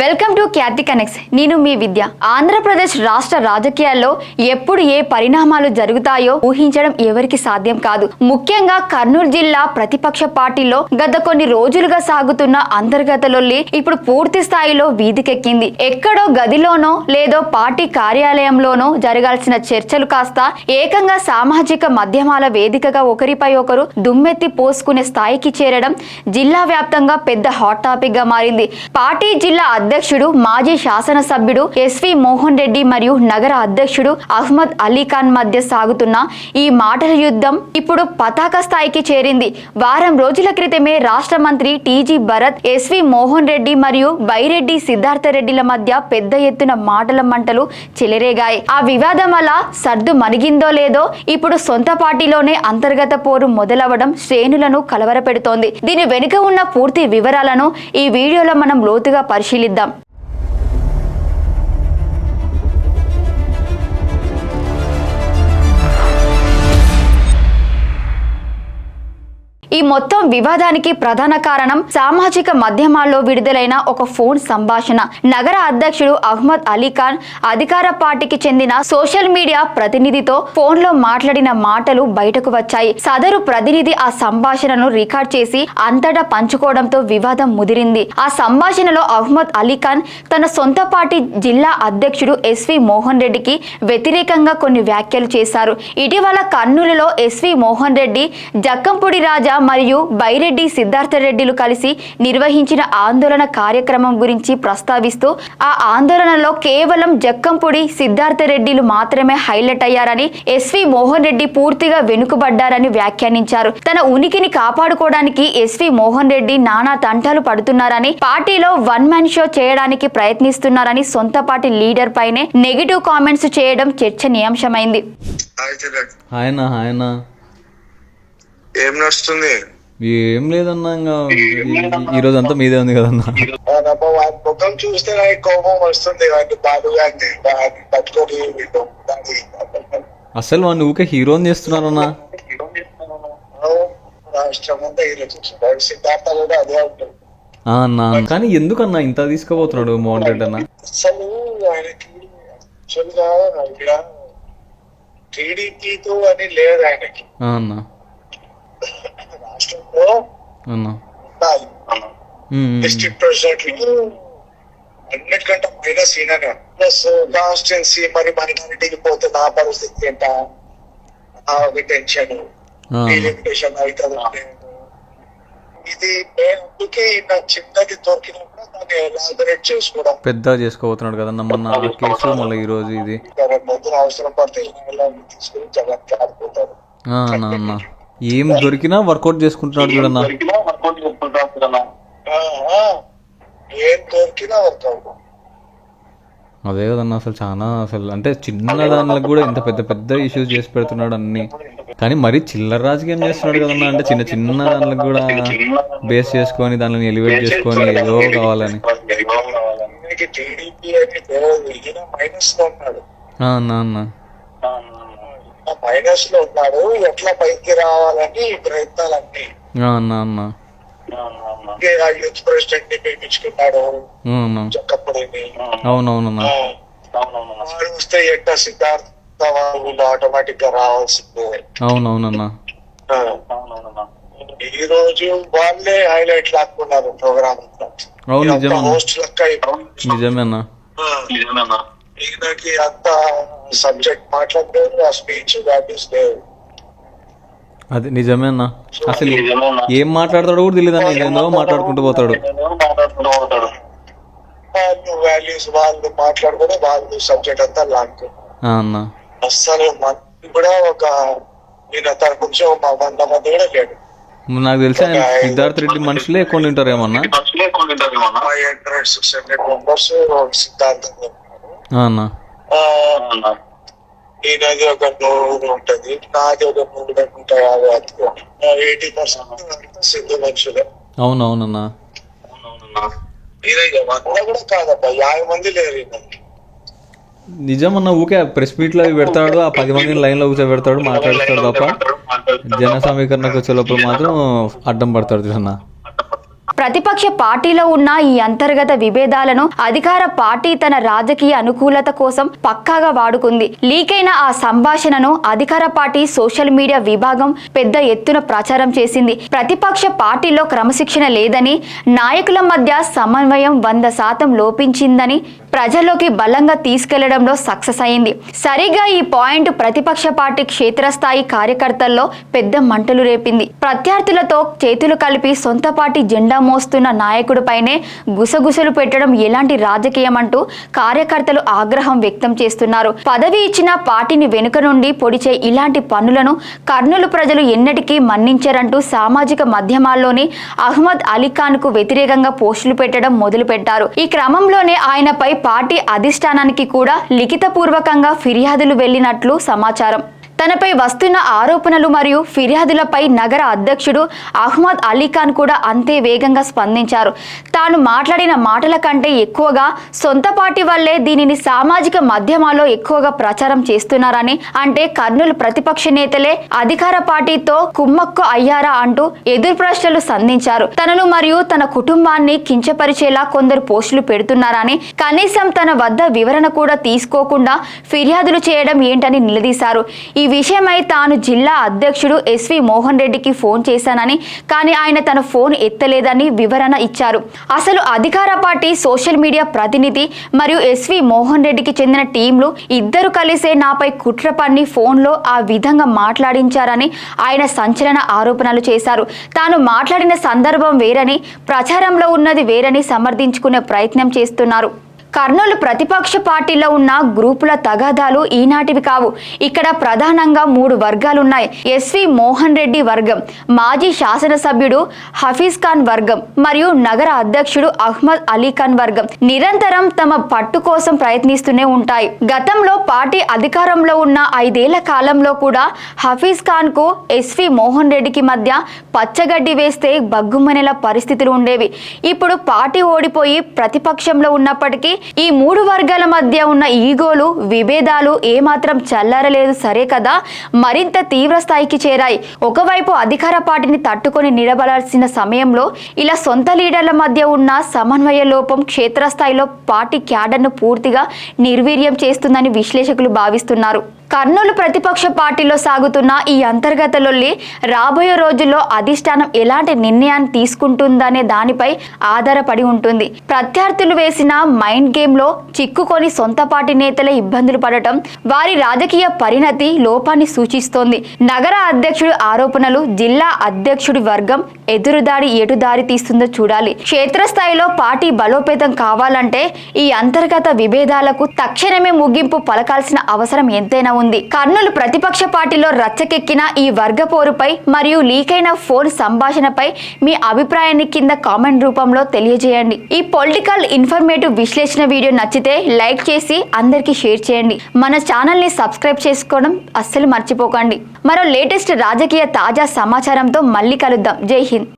Welcome to Khyati connects. నేను మీ విద్య. ఆంధ్రప్రదేశ్ రాష్ట్ర రాజకీయాల్లో ఎప్పుడు ఏ పరిణామాలు జరుగుతాయో ఊహించడం ఎవరికి సాధ్యం కాదు. ముఖ్యంగా కర్నూలు జిల్లా ప్రతిపక్ష పార్టీలో గత కొన్ని రోజులుగా సాగుతున్న అంతర్గత లొల్లి ఇప్పుడు పూర్తి స్థాయిలో వీధికెక్కింది. ఎక్కడో గదిలోనో లేదో పార్టీ కార్యాలయంలోనో జరగాల్సిన చర్చలు కాస్త ఏకంగా సామాజిక మాధ్యమాల వేదికగా ఒకరిపై ఒకరు దుమ్మెత్తి పోసుకునే స్థాయికి చేరడం జిల్లా వ్యాప్తంగా పెద్ద హాట్ టాపిక్ గా మారింది. పార్టీ జిల్లా అధ్యక్షుడు మాజీ శాసనసభ్యుడు ఎస్వి మోహన్ రెడ్డి మరియు నగర అధ్యక్షుడు అహ్మద్ అలీ ఖాన్ మధ్య సాగుతున్న ఈ మాటల యుద్ధం ఇప్పుడు పతాక స్థాయికి చేరింది. వారం రోజుల క్రితమే రాష్ట్ర మంత్రి టీజీ భరత్, ఎస్వి మోహన్ రెడ్డి మరియు బైరెడ్డి సిద్ధార్థ రెడ్డిల మధ్య పెద్ద ఎత్తున మాటల మంటలు చెలరేగాయి. ఆ వివాదం అలా సర్దు మణిగిందో లేదో ఇప్పుడు సొంత పార్టీలోనే అంతర్గత పోరు మొదలవడం శ్రేణులను కలవరపెడుతోంది. దీని వెనుక ఉన్న పూర్తి వివరాలను ఈ వీడియోలో మనం లోతుగా పరిశీలిద్దాం. ఈ మొత్తం వివాదానికి ప్రధాన కారణం సామాజిక మాధ్యమాల్లో విడుదలైన ఒక ఫోన్ సంభాషణ. నగర అధ్యక్షుడు అహ్మద్ అలీ ఖాన్ అధికార పార్టీకి చెందిన సోషల్ మీడియా ప్రతినిధితో ఫోన్ లో మాట్లాడిన మాటలు బయటకు వచ్చాయి. సదరు ప్రతినిధి ఆ సంభాషణను రికార్డ్ చేసి అంతటా పంచుకోవడంతో వివాదం ముదిరింది. ఆ సంభాషణలో అహ్మద్ అలీ ఖాన్ తన సొంత పార్టీ జిల్లా అధ్యక్షుడు ఎస్వి మోహన్ రెడ్డికి వ్యతిరేకంగా కొన్ని వ్యాఖ్యలు చేశారు. ఇటీవల కర్నూలులో ఎస్వి మోహన్ రెడ్డి, జక్కంపూడి రాజా మరియు బైరెడ్డి సిద్ధార్థ రెడ్డిలు కలిసి నిర్వహించిన ఆందోళన కార్యక్రమం గురించి ప్రస్తావిస్తూ ఆ ఆందోళనలో కేవలం జక్కంపూడి సిద్ధార్థ రెడ్డిలు మాత్రమే హైలైట్ అయ్యారని, ఎస్వి మోహన్ రెడ్డి పూర్తిగా వెనుకబడ్డారని వ్యాఖ్యానించారు. తన ఉనికిని కాపాడుకోవడానికి ఎస్వి మోహన్ రెడ్డి నానా తంటాలు పడుతున్నారని, పార్టీలో వన్ మ్యాన్ షో చేయడానికి ప్రయత్నిస్తున్నారని సొంత పార్టీ లీడర్ పైనే నెగిటివ్ కామెంట్స్ చేయడం చర్చనీయాంశమైంది. ఏం నడుస్తుంది? ఏం లేదన్నా, ఇంకా ఈ రోజు అంతా మీదే ఉంది కదన్నా. ముఖం చూస్తే నాకు కోపం వస్తుంది. అసలు వాడిని ఊకే హీరోని చేస్తున్నారన్నా. రాష్ట్రం అంతా హీరో చూస్తున్నారు. సిద్ధార్థ కూడా అదే ఉంటుంది అన్నా. కానీ ఎందుకన్నా ఇంత తీసుకుపోతున్నాడు మోహన్ రెడ్డి అన్న? అసలు ఆయనకి యాక్చువల్గా ఇక్కడ టీడీపీతో అని లేదు ఆయనకి. అన్నా రాష్ట్రంలో ఉండాలి. డిస్ట్రిక్ట్ ప్రెసిడెంట్ అన్నిటికంటే మైనస్ ఈయన. ప్లస్ కాన్స్టిట్యున్సీ మరి మైనారిటీకి పోతే నా పరిస్థితి ఏంటా, ఒక టెన్షన్, లిమిటేషన్ అవుతుంది. ఇది అందుకే ఈయన చిన్నది దొరికినప్పుడు దాన్ని ఎలాబరేట్ చేసుకోవడం పెద్ద చేసుకోబోతున్నాడు కదన్నా. మొన్న కేసు మళ్ళీ ఈ రోజు ఇది పొద్దున అవసరం పడితే తీసుకుని జగన్ ఆడిపోతారు. అన్నా ఏం దొరికినా వర్కౌట్ చేసుకుంటున్నాడు చూడన్నా. ఏం దొరికినా వర్కౌట్. అదే కదన్నా, అసలు చాలా అసలు అంటే చిన్న దానికి కూడా ఇంత పెద్ద పెద్ద ఇష్యూస్ చేసి పెడుతున్నాడు అన్ని. కానీ మరీ చిల్లర రాజకీయం చేస్తున్నాడు కదన్నా. అంటే చిన్న చిన్న దానికి కూడా బేస్ చేసుకొని దానిని ఎలివేట్ చేసుకొని ఏదో కావాలని. అన్నా మైనస్ లో ఉన్నాడు. ఎట్లా పైకి రావాలని ప్రయత్నాలన్నీ యూత్ ప్రెసిడెంట్ ని పిలిపించుకున్నాడు. అవునవునన్నా. వస్తే ఎట్లా సిద్ధార్థ వాళ్ళు ఆటోమేటిక్ గా రావాల్సిందే. అవునవునన్నా. ఈ రోజు వాళ్ళే హైలైట్ లాక్కున్నారు ప్రోగ్రామ్. అవును నిజమే, హోస్ట్ లెక్క నిజమేనా. ఈయనకి అంత సబ్జెక్ట్ మాట్లాడలేదు, ఆ స్పీచ్ వాల్యూస్ లేవు. అది నిజమేనా. అసలు ఏం మాట్లాడతాడో కూడా తెలియదు, ఏదో మాట్లాడుకుంటూ పోతాడు. వాళ్ళు వాల్యూస్ వాళ్ళు మాట్లాడుకుంటే వాళ్ళు సబ్జెక్ట్ అంతా లాక్కు. అస్సలు మంది కూడా ఒక ఈయన తన కొంచెం 100 మంది కూడా లేడు. నాకు తెలిసి సిద్ధార్థ రెడ్డి మనుషులే ఎక్కువ ఉంటారు ఏమన్నా. 500-600 మెంబర్స్ సిద్ధార్థం. ఈయనది ఒక 100 ఉంటది, నాది ఒక 150. 80% సిద్ధు మనుషులే. అవునవునన్నా. కూడా కాదబ్బా, 50 మంది లేరు. నిజమన్నా. ఊకే ప్రెస్ మీట్ లో పెడతాడు, ఆ 10 మందిని లైన్ లో కూర్చోబెడతాడు, మాట్లాడతాడు తప్ప జన సమీకరణకు వచ్చే లోపల మాత్రం అడ్డం పడతాడు చూడన్నా. ప్రతిపక్ష పార్టీలో ఉన్న ఈ అంతర్గత విభేదాలను అధికార పార్టీ తన రాజకీయ అనుకూలత కోసం పక్కాగా వాడుకుంది. లీక్ అయిన ఆ సంభాషణను అధికార పార్టీ సోషల్ మీడియా విభాగం పెద్ద ఎత్తున ప్రచారం చేసింది. ప్రతిపక్ష పార్టీలో క్రమశిక్షణ లేదని, నాయకుల మధ్య సమన్వయం 100% లోపించిందని ప్రజల్లోకి బలంగా తీసుకెళ్లడంలో సక్సెస్ అయింది. సరిగా ఈ పాయింట్ ప్రతిపక్ష పార్టీ క్షేత్రస్థాయి కార్యకర్తల్లో పెద్ద మంటలు రేపింది. ప్రత్యర్థులతో చేతులు కలిపి సొంత పార్టీ జెండా మోస్తున్న నాయకుడిపైనే గుసగుసలు పెట్టడం ఎలాంటి రాజకీయం అంటూ కార్యకర్తలు ఆగ్రహం వ్యక్తం చేస్తున్నారు. పదవి ఇచ్చిన పార్టీని వెనుక నుండి పొడిచే ఇలాంటి పనులను కర్నూలు ప్రజలు ఎన్నటికీ మన్నించారంటూ సామాజిక మాధ్యమాల్లోని అహ్మద్ అలీఖాన్ కు వ్యతిరేకంగా పోస్టులు పెట్టడం మొదలు పెట్టారు. ఈ క్రమంలోనే ఆయనపై పార్టీ అధిష్టానానికి కూడా లిఖితపూర్వకంగా ఫిర్యాదులు వెళ్లినట్లు సమాచారం. తనపై వస్తున్న ఆరోపణలు మరియు ఫిర్యాదులపై నగర అధ్యక్షుడు అహ్మద్ అలీఖాన్ కూడా అంతే వేగంగా స్పందించారు. తాను మాట్లాడిన మాటల కంటే ఎక్కువగా సొంత పార్టీ వల్లే దీనిని సామాజిక మాధ్యమాల్లో ఎక్కువగా ప్రచారం చేస్తున్నారని, అంటే కర్నూలు ప్రతిపక్ష నేతలే అధికార పార్టీతో కుమ్మక్కు అయ్యారా అంటూ ఎదురు ప్రశ్నలు సంధించారు. తనను మరియు తన కుటుంబాన్ని కించపరిచేలా కొందరు పోస్టులు పెడుతున్నారని, కనీసం తన వద్ద వివరణ కూడా తీసుకోకుండా ఫిర్యాదులు చేయడం ఏంటని నిలదీశారు. ఈ విషయమై తాను జిల్లా అధ్యక్షుడు ఎస్వి మోహన్ రెడ్డికి ఫోన్ చేశానని, కానీ ఆయన తన ఫోన్ ఎత్తలేదని వివరణ ఇచ్చారు. అసలు అధికార పార్టీ సోషల్ మీడియా ప్రతినిధి మరియు ఎస్వి మోహన్ రెడ్డికి చెందిన టీంలు ఇద్దరు కలిసే నాపై కుట్ర పన్ని ఫోన్లో ఆ విధంగా మాట్లాడించారని ఆయన సంచలన ఆరోపణలు చేశారు. తాను మాట్లాడిన సందర్భం వేరని, ప్రచారంలో ఉన్నది వేరని సమర్థించుకునే ప్రయత్నం చేస్తున్నారు. కర్నూలు ప్రతిపక్ష పార్టీలో ఉన్న గ్రూపుల తగాదాలు ఈనాటివి కావు. ఇక్కడ ప్రధానంగా 3 వర్గాలున్నాయి. ఎస్వి మోహన్ రెడ్డి వర్గం, మాజీ శాసనసభ్యుడు హఫీజ్ ఖాన్ వర్గం మరియు నగర అధ్యక్షుడు అహ్మద్ అలీఖాన్ వర్గం నిరంతరం తమ పట్టు కోసం ప్రయత్నిస్తూనే ఉంటాయి. గతంలో పార్టీ అధికారంలో ఉన్న 5 ఏళ్ల కాలంలో కూడా హఫీజ్ ఖాన్ కు ఎస్వి మోహన్ రెడ్డికి మధ్య పచ్చగడ్డి వేస్తే బగ్గుమనేలా పరిస్థితులు ఉండేవి. ఇప్పుడు పార్టీ ఓడిపోయి ప్రతిపక్షంలో ఉన్నప్పటికీ ఈ 3 వర్గాల మధ్య ఉన్న ఈగోలు, విభేదాలు ఏమాత్రం చల్లారలేదు సరే కదా, మరింత తీవ్ర స్థాయికి చేరాయి. ఒకవైపు అధికార పార్టీని తట్టుకొని నిలబడాల్సిన సమయంలో ఇలా సొంత లీడర్ల మధ్య ఉన్న సమన్వయ లోపం క్షేత్రస్థాయిలో పార్టీ క్యాడర్ను పూర్తిగా నిర్వీర్యం చేస్తుందని విశ్లేషకులు భావిస్తున్నారు. కర్నూలు ప్రతిపక్ష పార్టీలో సాగుతున్న ఈ అంతర్గత లొల్లి రాబోయే రోజుల్లో అధిష్టానం ఎలాంటి నిర్ణయాన్ని తీసుకుంటుందనే దానిపై ఆధారపడి ఉంటుంది. ప్రత్యర్థులు వేసిన మైండ్ గేమ్ లో చిక్కుకొని సొంత పార్టీ నేతలే ఇబ్బందులు పడటం వారి రాజకీయ పరిణతి లోపాన్ని సూచిస్తోంది. నగర అధ్యక్షుడి ఆరోపణలు, జిల్లా అధ్యక్షుడి వర్గం ఎదురుదాడి ఎటు దారి తీస్తుందో చూడాలి. క్షేత్రస్థాయిలో పార్టీ బలోపేతం కావాలంటే ఈ అంతర్గత విభేదాలకు తక్షణమే ముగింపు పలకాల్సిన అవసరం ఎంతైనా ఉంది. కర్నూలు ప్రతిపక్ష పార్టీలో రచ్చకెక్కిన ఈ వర్గ పోరుపై మరియు లీకైన ఫోన్ సంభాషణపై మీ అభిప్రాయాన్ని కింద కామెంట్ రూపంలో తెలియజేయండి. ఈ పొలిటికల్ ఇన్ఫర్మేటివ్ విశ్లేషణ వీడియో నచ్చితే లైక్ చేసి అందరికీ షేర్ చేయండి. మన ఛానల్ని సబ్స్క్రైబ్ చేసుకోవడం అస్సలు మర్చిపోకండి. మరో లేటెస్ట్ రాజకీయ తాజా సమాచారంతో మళ్ళీ కలుద్దాం. జై హింద్.